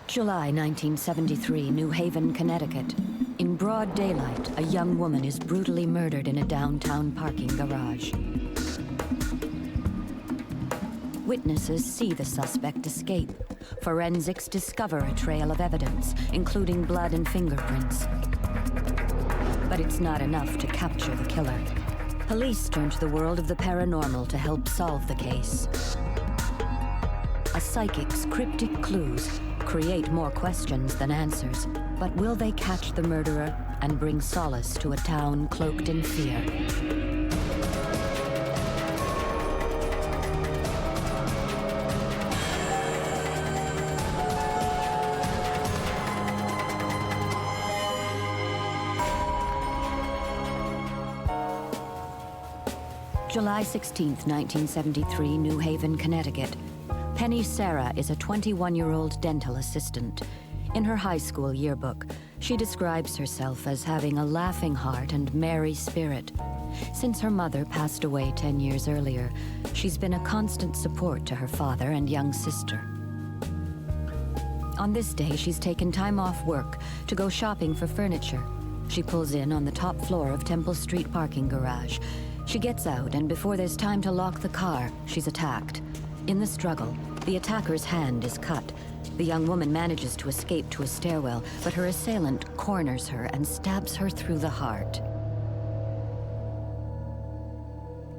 July 1973, New Haven, Connecticut. In broad daylight, a young woman is brutally murdered in a downtown parking garage. Witnesses see the suspect escape. Forensics discover a trail of evidence, including blood and fingerprints. But it's not enough to capture the killer. Police turn to the world of the paranormal to help solve the case. A psychic's cryptic clues create more questions than answers. But will they catch the murderer and bring solace to a town cloaked in fear? July 16th, 1973, New Haven, Connecticut. Penny Sarah is a 21-year-old dental assistant. In her high school yearbook, she describes herself as having a laughing heart and merry spirit. Since her mother passed away 10 years earlier, she's been a constant support to her father and young sister. On this day, she's taken time off work to go shopping for furniture. She pulls in on the top floor of Temple Street parking garage. She gets out, and before there's time to lock the car, she's attacked. In the struggle, the attacker's hand is cut. The young woman manages to escape to a stairwell, but her assailant corners her and stabs her through the heart.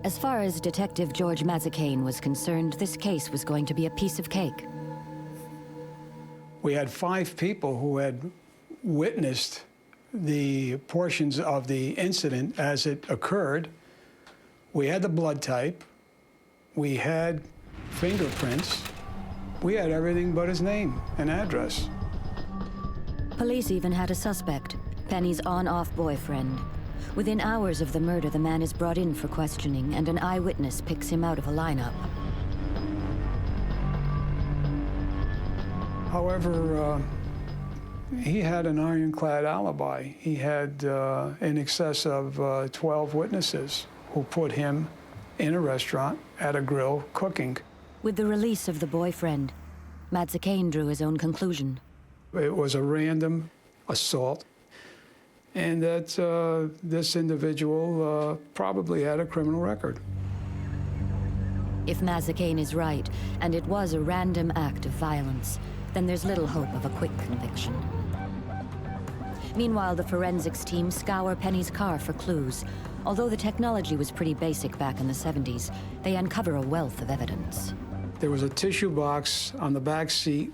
As far as Detective George Mazacane was concerned, this case was going to be a piece of cake. We had 5 people who had witnessed the portions of the incident as it occurred. We had the blood type, we had fingerprints, we had everything but his name and address. Police even had a suspect, Penny's on-off boyfriend. Within hours of the murder, the man is brought in for questioning, and an eyewitness picks him out of a lineup. However, he had an ironclad alibi. He had in excess of 12 witnesses who put him in a restaurant at a grill cooking. With the release of the boyfriend, Mazacane drew his own conclusion. It was a random assault, and that this individual probably had a criminal record. If Mazacane is right, and it was a random act of violence, then there's little hope of a quick conviction. Meanwhile, the forensics team scour Penny's car for clues. Although the technology was pretty basic back in the 70s, they uncover a wealth of evidence. There was a tissue box on the back seat,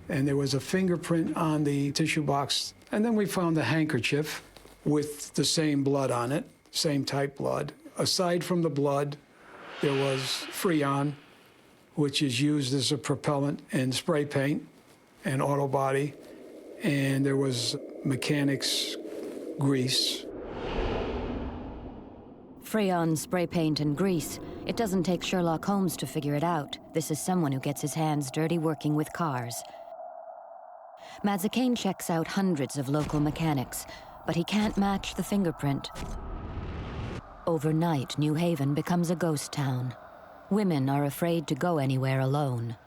and there was a fingerprint on the tissue box. And then we found a handkerchief with the same blood on it, same type blood. Aside from the blood, there was Freon, which is used as a propellant in spray paint and auto body. And there was mechanics grease. Freon, spray paint, and grease. It doesn't take Sherlock Holmes to figure it out. This is someone who gets his hands dirty working with cars. Mazacane checks out hundreds of local mechanics, but he can't match the fingerprint. Overnight, New Haven becomes a ghost town. Women are afraid to go anywhere alone.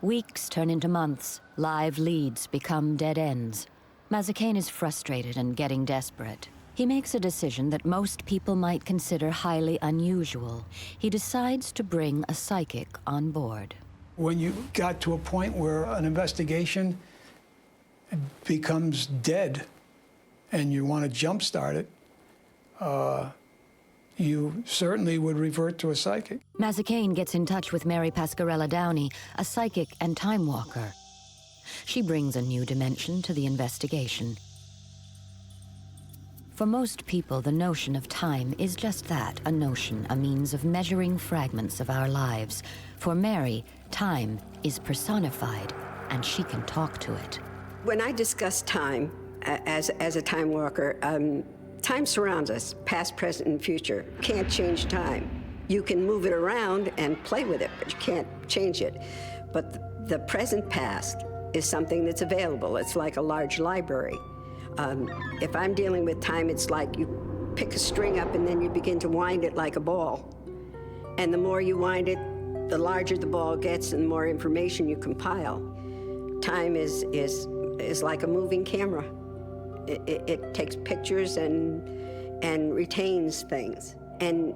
Weeks turn into months. Live leads become dead ends. Mazacane is frustrated and getting desperate. He makes a decision that most people might consider highly unusual. He decides to bring a psychic on board. When you got to a point where an investigation becomes dead and you want to jumpstart it, you certainly would revert to a psychic. Mazacane gets in touch with Mary Pascarella Downey, a psychic and time walker. She brings a new dimension to the investigation. For most people, the notion of time is just that, a notion, a means of measuring fragments of our lives. For Mary, time is personified, and she can talk to it. When I discuss time as a time walker, time surrounds us, past, present, and future. You can't change time. You can move it around and play with it, but you can't change it. But the present past is something that's available. It's like a large library. If I'm dealing with time, it's like you pick a string up and then you begin to wind it like a ball. And the more you wind it, the larger the ball gets and the more information you compile. Time is like a moving camera. It takes pictures and retains things. And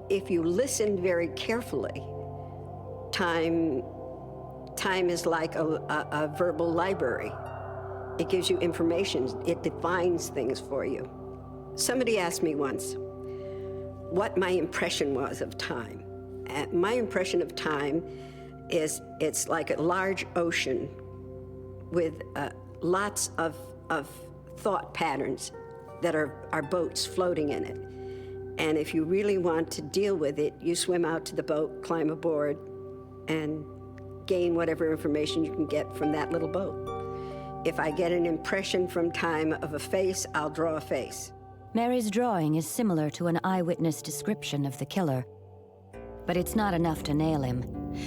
if you listen very carefully, time is like a verbal library. It gives you information. It defines things for you. Somebody asked me once what my impression was of time. And my impression of time is it's like a large ocean with lots of thought patterns that are boats floating in it. And if you really want to deal with it, you swim out to the boat, climb aboard, and gain whatever information you can get from that little boat. If I get an impression from time of a face, I'll draw a face. Mary's drawing is similar to an eyewitness description of the killer, but it's not enough to nail him.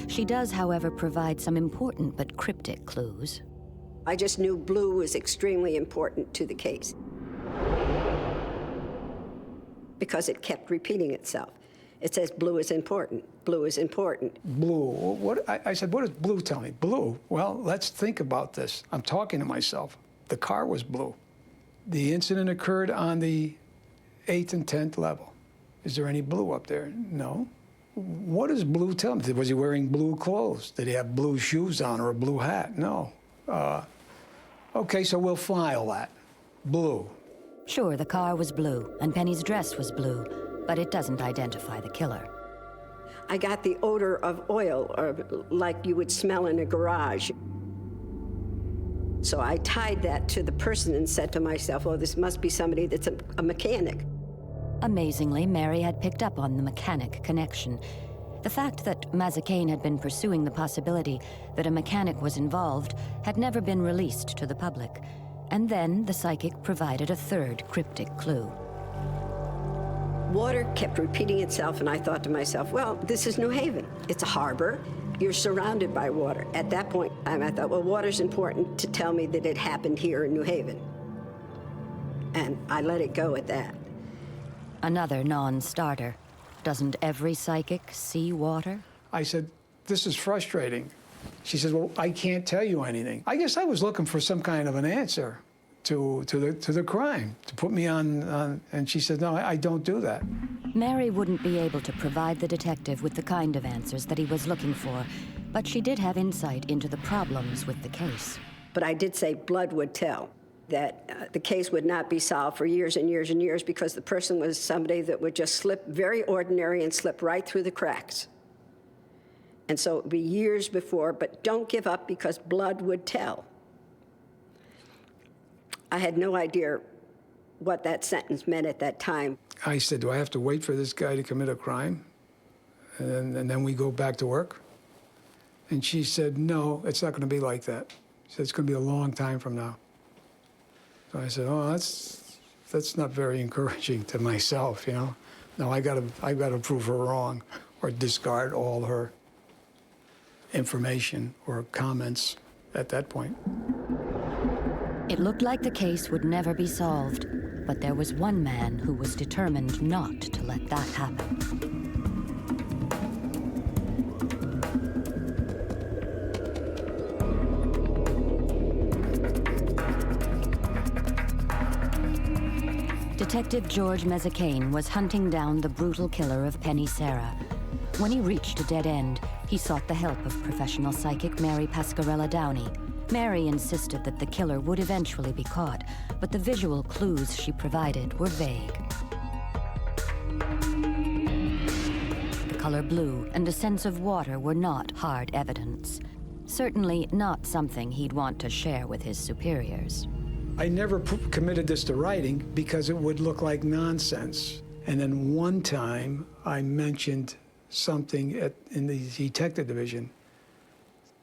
She does, however, provide some important but cryptic clues. I just knew blue was extremely important to the case because it kept repeating itself. It says blue is important, blue is important. Blue, I said, what does blue tell me? Blue, well, let's think about this. I'm talking to myself. The car was blue. The incident occurred on the 8th and 10th level. Is there any blue up there? No. What does blue tell me? Was he wearing blue clothes? Did he have blue shoes on or a blue hat? No. Okay, so we'll file that. Blue. Sure, the car was blue, and Penny's dress was blue, but it doesn't identify the killer. I got the odor of oil, or like you would smell in a garage. So I tied that to the person and said to myself, oh, this must be somebody that's a mechanic. Amazingly, Mary had picked up on the mechanic connection. The fact that Mazacane had been pursuing the possibility that a mechanic was involved had never been released to the public. And then the psychic provided a third cryptic clue. Water kept repeating itself, and I thought to myself, well, this is New Haven. It's a harbor. You're surrounded by water. At that point, I thought, well, water's important to tell me that it happened here in New Haven. And I let it go at that. Another non-starter. Doesn't every psychic see water? I said, this is frustrating. She said, well, I can't tell you anything. I guess I was looking for some kind of an answer to the crime, to put me on, and she said, no, I don't do that. Mary wouldn't be able to provide the detective with the kind of answers that he was looking for, but she did have insight into the problems with the case. But I did say blood would tell, that the case would not be solved for years and years and years because the person was somebody that would just slip, very ordinary, and slip right through the cracks. And so it would be years before, but don't give up because blood would tell. I had no idea what that sentence meant at that time. I said, do I have to wait for this guy to commit a crime? And then we go back to work? And she said, no, it's not going to be like that. She said, it's going to be a long time from now. So I said, oh, that's not very encouraging to myself, you know? No, I've got to prove her wrong or discard all her information or comments at that point. It looked like the case would never be solved, but there was one man who was determined not to let that happen. Detective George Mazacane was hunting down the brutal killer of Penny Sarah. When he reached a dead end, he sought the help of professional psychic Mary Pascarella Downey. Mary insisted that the killer would eventually be caught, but the visual clues she provided were vague. The color blue and a sense of water were not hard evidence. Certainly not something he'd want to share with his superiors. I never committed this to writing because it would look like nonsense. And then one time I mentioned something in the detective division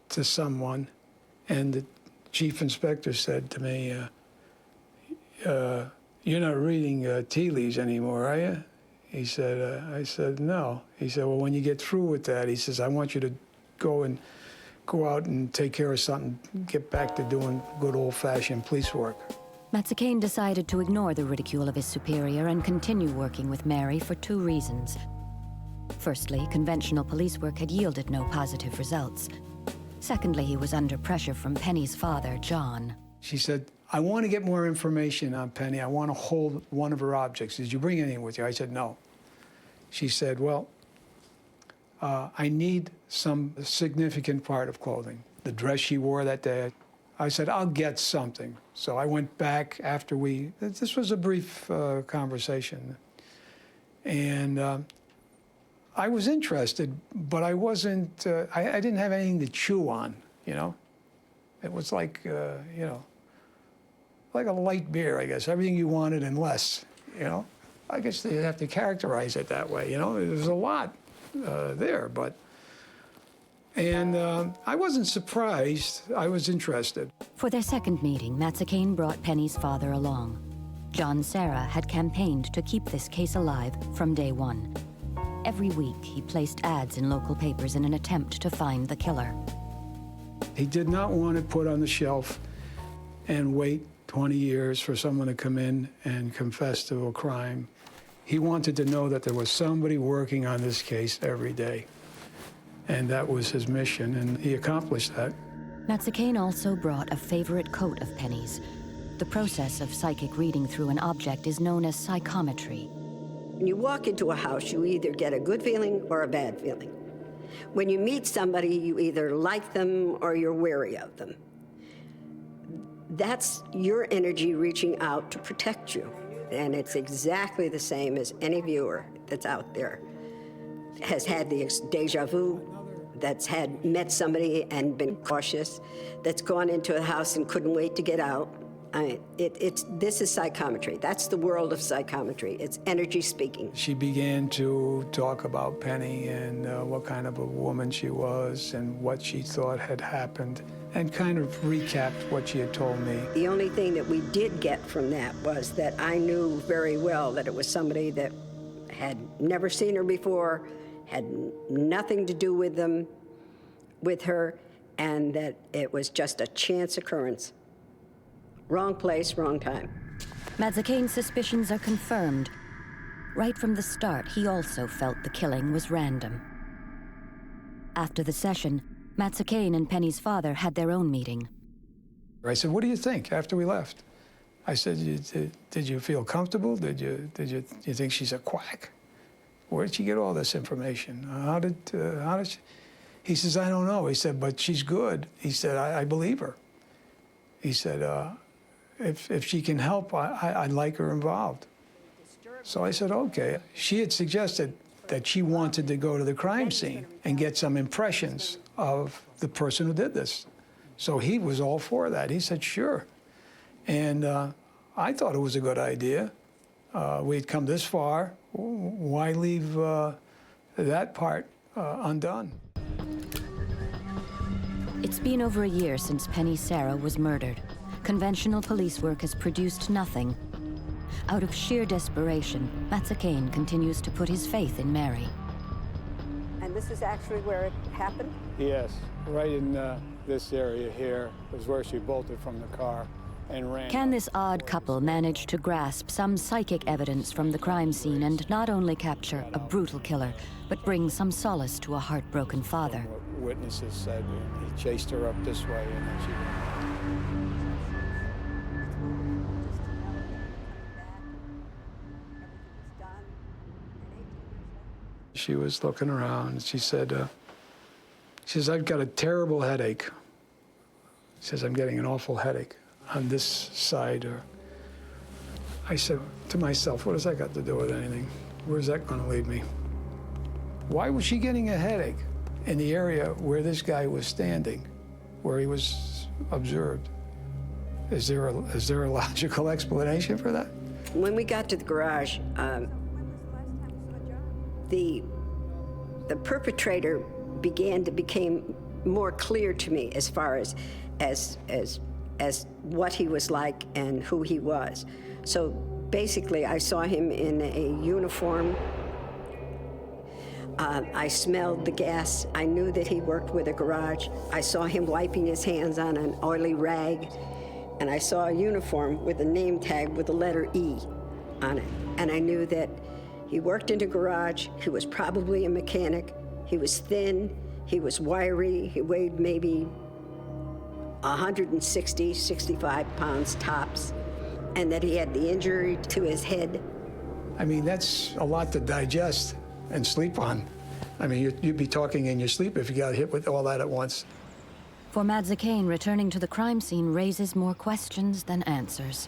to someone, and the chief inspector said to me, you're not reading tea leaves anymore, are you? He said, I said, no. He said, well, when you get through with that, he says, I want you to go out and take care of something, get back to doing good old-fashioned police work. Mazacane decided to ignore the ridicule of his superior and continue working with Mary for two reasons. Firstly, conventional police work had yielded no positive results. Secondly, he was under pressure from Penny's father, John. She said, I want to get more information on Penny. I want to hold one of her objects. Did you bring anything with you? I said, no. She said, well, I need some significant part of clothing. The dress she wore that day. I said, I'll get something. So I went back after this was a brief conversation. And I was interested, but I wasn't, I didn't have anything to chew on, you know? It was like, you know, like a light beer, I guess. Everything you wanted and less, you know? I guess they'd have to characterize it that way, you know? There's a lot there, but... And I wasn't surprised. I was interested. For their second meeting, Mazacane brought Penny's father along. John Serra had campaigned to keep this case alive from day one. Every week, he placed ads in local papers in an attempt to find the killer. He did not want it put on the shelf and wait 20 years for someone to come in and confess to a crime. He wanted to know that there was somebody working on this case every day. And that was his mission, and he accomplished that. Mazacane also brought a favorite coat of Penny's. The process of psychic reading through an object is known as psychometry. When you walk into a house, you either get a good feeling or a bad feeling. When you meet somebody, you either like them or you're wary of them. That's your energy reaching out to protect you. And it's exactly the same as any viewer that's out there has had the deja vu, that's met somebody and been cautious, that's gone into a house and couldn't wait to get out. This is psychometry. That's the world of psychometry. It's energy speaking. She began to talk about Penny and what kind of a woman she was and what she thought had happened, and kind of recapped what she had told me. The only thing that we did get from that was that I knew very well that it was somebody that had never seen her before, had nothing to do with her, and that it was just a chance occurrence. Wrong place, wrong time. Mazacane's suspicions are confirmed. Right from the start, he also felt the killing was random. After the session, Mazacane and Penny's father had their own meeting. I said, what do you think after we left? I said, did you feel comfortable? Did you think she's a quack? Where did she get all this information? How did she? He says, I don't know. He said, but she's good. He said, I believe her. He said, if she can help, I'd like her involved. So I said, okay. She had suggested that she wanted to go to the crime scene and get some impressions of the person who did this. So he was all for that. He said, sure. And I thought it was a good idea. We'd come this far. Why leave that part undone? It's been over a year since Penny Serra was murdered. Conventional police work has produced nothing. Out of sheer desperation, Mazacane continues to put his faith in Mary. And this is actually where it happened? Yes, right in this area here was where she bolted from the car and ran. Can this odd couple manage to grasp some psychic evidence from the crime scene and not only capture a brutal killer, but bring some solace to a heartbroken father? What witnesses said, he chased her up this way and then she ran. She was looking around. She said, I've got a terrible headache. She says, I'm getting an awful headache on this side. I said to myself, what has that got to do with anything? Where's that going to lead me? Why was she getting a headache in the area where this guy was standing, where he was observed? Is there a logical explanation for that? When we got to the garage, the perpetrator began to become more clear to me as far as what he was like and who he was. So basically, I saw him in a uniform. I smelled the gas. I knew that he worked with a garage. I saw him wiping his hands on an oily rag, and I saw a uniform with a name tag with the letter E on it. And I knew that he worked in a garage. He was probably a mechanic. He was thin. He was wiry. He weighed maybe 160, 65 pounds tops, and that he had the injury to his head. I mean, that's a lot to digest and sleep on. I mean, you'd be talking in your sleep if you got hit with all that at once. For Mazacane, returning to the crime scene raises more questions than answers.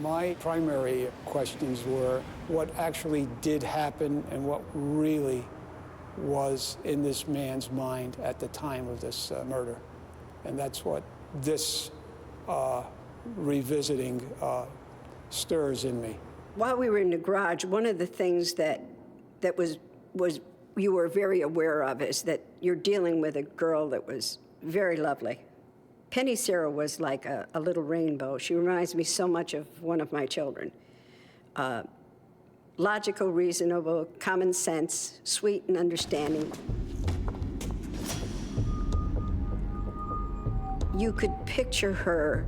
My primary questions were what actually did happen and what really was in this man's mind at the time of this murder. And that's what this revisiting stirs in me. While we were in the garage, one of the things that was you were very aware of is that you're dealing with a girl that was very lovely. Penny Sarah was like a little rainbow. She reminds me so much of one of my children. Logical, reasonable, common sense, sweet and understanding. You could picture her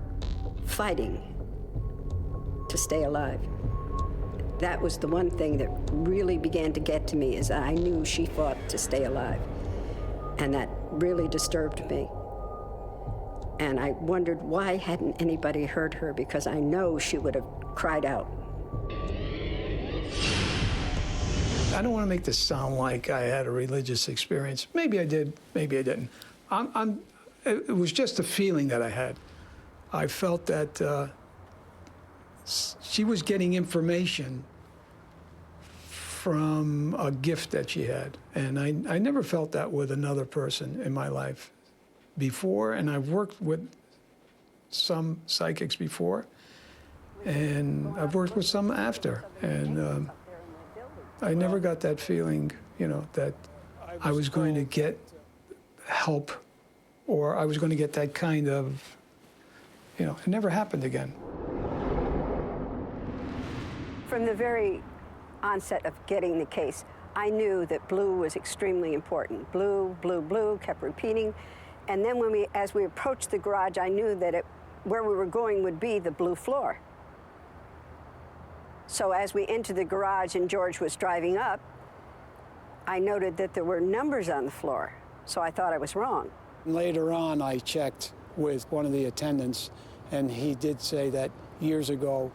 fighting to stay alive. That was the one thing that really began to get to me, is I knew she fought to stay alive. And that really disturbed me. And I wondered why hadn't anybody heard her, because I know she would have cried out. I don't want to make this sound like I had a religious experience. Maybe I did, maybe I didn't. It was just a feeling that I had. I felt that she was getting information from a gift that she had. And I never felt that with another person in my life before. And I've worked with some psychics before, and I've worked with some after. And I never got that feeling, you know, that I was going to get help or I was going to get that kind of, you know, it never happened again. From the very onset of getting the case, I knew that blue was extremely important. Blue, blue, blue, kept repeating. And then as we approached the garage, I knew that where we were going would be the blue floor. So as we entered the garage and George was driving up, I noted that there were numbers on the floor. So I thought I was wrong. Later on, I checked with one of the attendants, and he did say that years ago,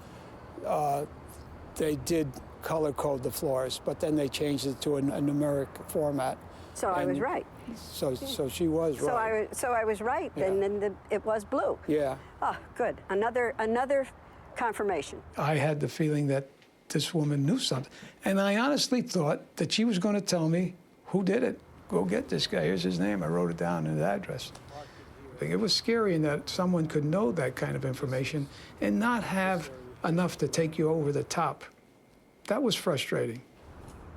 they did color code the floors, but then they changed it to a numeric format. So I was right. So she was right. So I was right, Yeah. and then it was blue. Yeah. Oh, good. Another confirmation. I had the feeling that this woman knew something, and I honestly thought that she was going to tell me who did it. Go get this guy. Here's his name. I wrote it down in his address. It was scary in that someone could know that kind of information and not have enough to take you over the top. That was frustrating.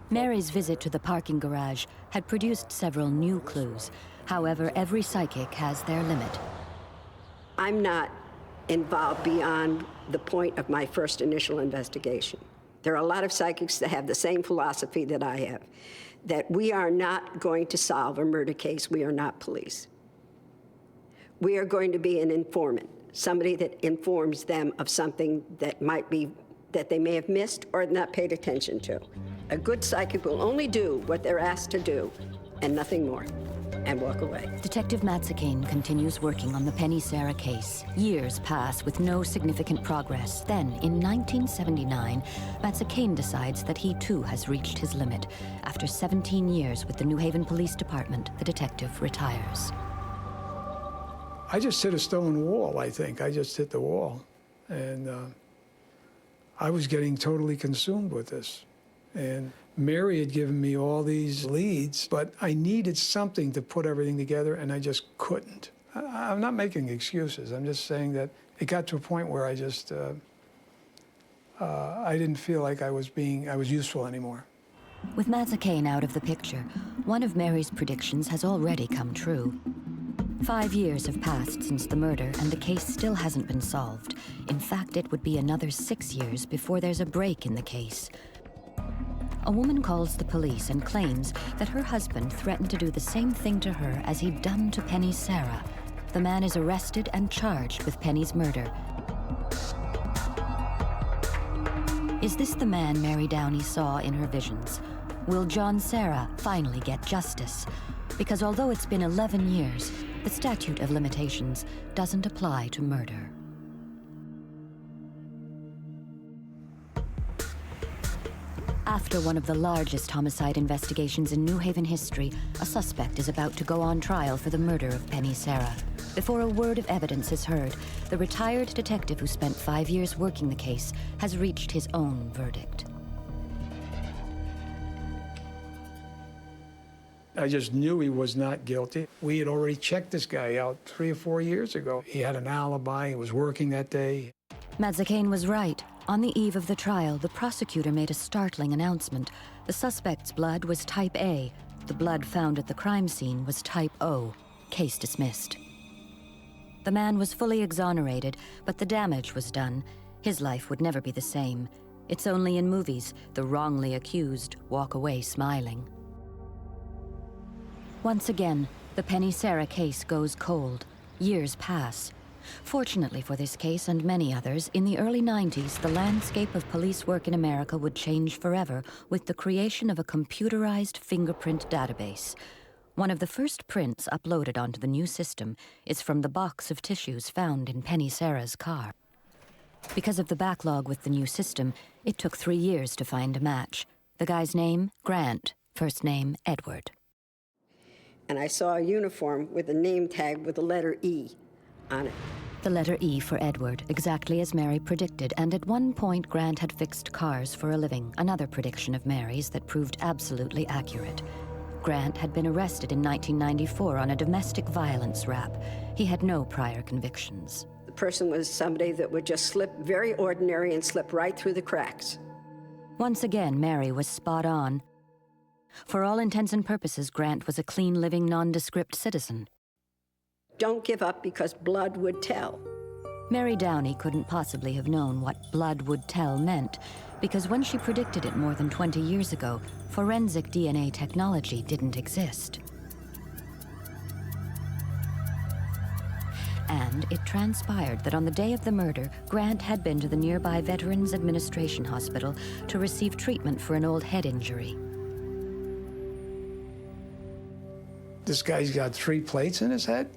Mary's visit to the parking garage had produced several new clues. However, every psychic has their limit. I'm not involved beyond the point of my first initial investigation. There are a lot of psychics that have the same philosophy that I have, that we are not going to solve a murder case. We are not police. We are going to be an informant, somebody that informs them of something that that they may have missed or not paid attention to. A good psychic will only do what they're asked to do and nothing more, and walk away. Detective Mazacane continues working on the Penny Sarah case. Years pass with no significant progress. Then, in 1979, Mazacane decides that he too has reached his limit. After 17 years with the New Haven Police Department, the detective retires. I just hit a stone wall, I think. I just hit the wall. And I was getting totally consumed with this. And Mary had given me all these leads, but I needed something to put everything together, and I just couldn't. I'm not making excuses. I'm just saying that it got to a point where I just, I didn't feel like I was useful anymore. With Mazacane out of the picture, one of Mary's predictions has already come true. 5 years have passed since the murder, and the case still hasn't been solved. In fact, it would be another 6 years before there's a break in the case. A woman calls the police and claims that her husband threatened to do the same thing to her as he'd done to Penny Sarah. The man is arrested and charged with Penny's murder. Is this the man Mary Downey saw in her visions? Will John Serra finally get justice? Because although it's been 11 years, the statute of limitations doesn't apply to murder. After one of the largest homicide investigations in New Haven history, a suspect is about to go on trial for the murder of Penny Serra. Before a word of evidence is heard, the retired detective who spent 5 years working the case has reached his own verdict. I just knew he was not guilty. We had already checked this guy out 3 or 4 years ago. He had an alibi, he was working that day. Mazacane was right. On the eve of the trial, the prosecutor made a startling announcement. The suspect's blood was type A. The blood found at the crime scene was type O. Case dismissed. The man was fully exonerated, but the damage was done. His life would never be the same. It's only in movies the wrongly accused walk away smiling. Once again, the Penny Serra case goes cold. Years pass. Fortunately for this case and many others, in the early 90s, the landscape of police work in America would change forever with the creation of a computerized fingerprint database. One of the first prints uploaded onto the new system is from the box of tissues found in Penny Serra's car. Because of the backlog with the new system, it took 3 years to find a match. The guy's name, Grant. First name, Edward. And I saw a uniform with a name tag with the letter E on it. The letter E for Edward, exactly as Mary predicted, and at one point Grant had fixed cars for a living, another prediction of Mary's that proved absolutely accurate. Grant had been arrested in 1994 on a domestic violence rap. He had no prior convictions. The person was somebody that would just slip, very ordinary, and slip right through the cracks. Once again, Mary was spot on. For all intents and purposes, Grant was a clean-living, nondescript citizen. Don't give up because blood would tell. Mary Downey couldn't possibly have known what blood would tell meant, because when she predicted it more than 20 years ago, forensic DNA technology didn't exist. And it transpired that on the day of the murder, Grant had been to the nearby Veterans Administration Hospital to receive treatment for an old head injury. This guy's got 3 plates in his head.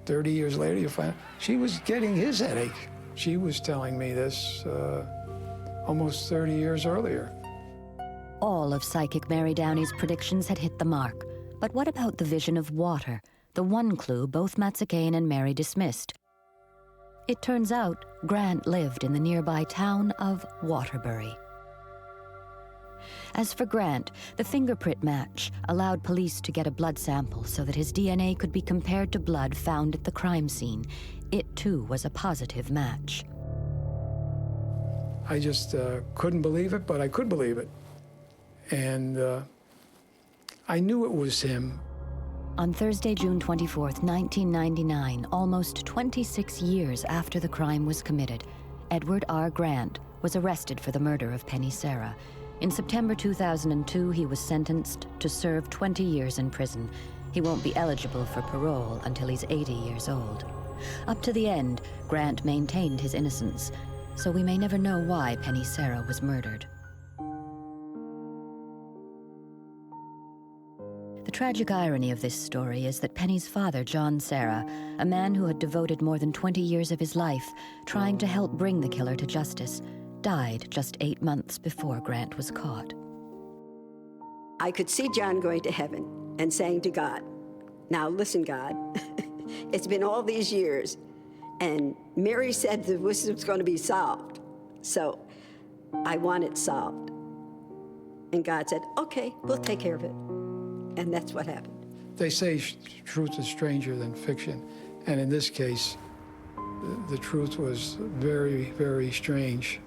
30 years later, you find she was getting his headache. She was telling me this almost 30 years earlier. All of Psychic Mary Downey's predictions had hit the mark. But what about the vision of water? The one clue both Mazacane and Mary dismissed. It turns out Grant lived in the nearby town of Waterbury. As for Grant, the fingerprint match allowed police to get a blood sample so that his DNA could be compared to blood found at the crime scene. It, too, was a positive match. I just couldn't believe it, but I could believe it. And I knew it was him. On Thursday, June 24th, 1999, almost 26 years after the crime was committed, Edward R. Grant was arrested for the murder of Penny Serra. In September 2002, he was sentenced to serve 20 years in prison. He won't be eligible for parole until he's 80 years old. Up to the end, Grant maintained his innocence, so we may never know why Penny Serra was murdered. The tragic irony of this story is that Penny's father, John Serra, a man who had devoted more than 20 years of his life trying to help bring the killer to justice, died just 8 months before Grant was caught. I could see John going to heaven and saying to God, "Now listen, God, it's been all these years, and Mary said that this was going to be solved, so I want it solved." And God said, "Okay, we'll take care of it." And that's what happened. They say truth is stranger than fiction, and in this case, the truth was very, very strange.